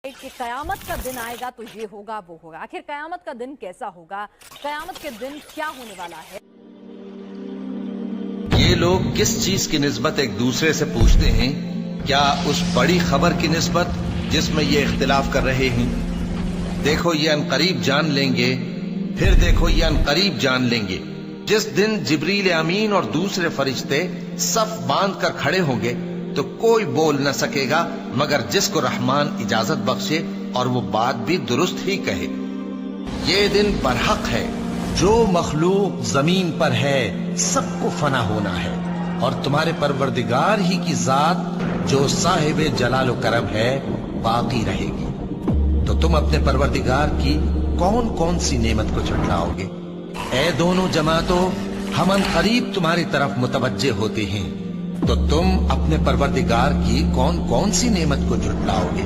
कि कयामत का दिन आएगा तो ये होगा वो होगा। आखिर कयामत का दिन कैसा होगा, कयामत के दिन क्या होने वाला है? ये लोग किस चीज की निस्बत एक दूसरे से पूछते हैं? क्या उस बड़ी खबर की निस्बत जिसमें ये इख्तिलाफ कर रहे हैं? देखो ये अनकरीब जान लेंगे, फिर देखो ये अनकरीब जान लेंगे, जिस दिन जिब्रील अमीन और दूसरे फरिश्ते सफ बांध कर खड़े होंगे तो कोई बोल न सकेगा मगर जिसको रहमान इजाजत बख्शे और वो बात भी दुरुस्त ही कहे। ये दिन बरहक है, जो मखलूक जमीन पर है सबको फना होना है और तुम्हारे परवरदिगार ही की जात जो साहिब जलाल करम है बाकी रहेगी। तो तुम अपने परवरदिगार की कौन कौन सी नेमत को झुठलाओगे? ए दोनों जमातों, हम करीब तुम्हारी तरफ मुतवज्जे होते हैं, तो तुम अपने परवरदिगार की कौन कौन सी नेमत को झुठलाओगे?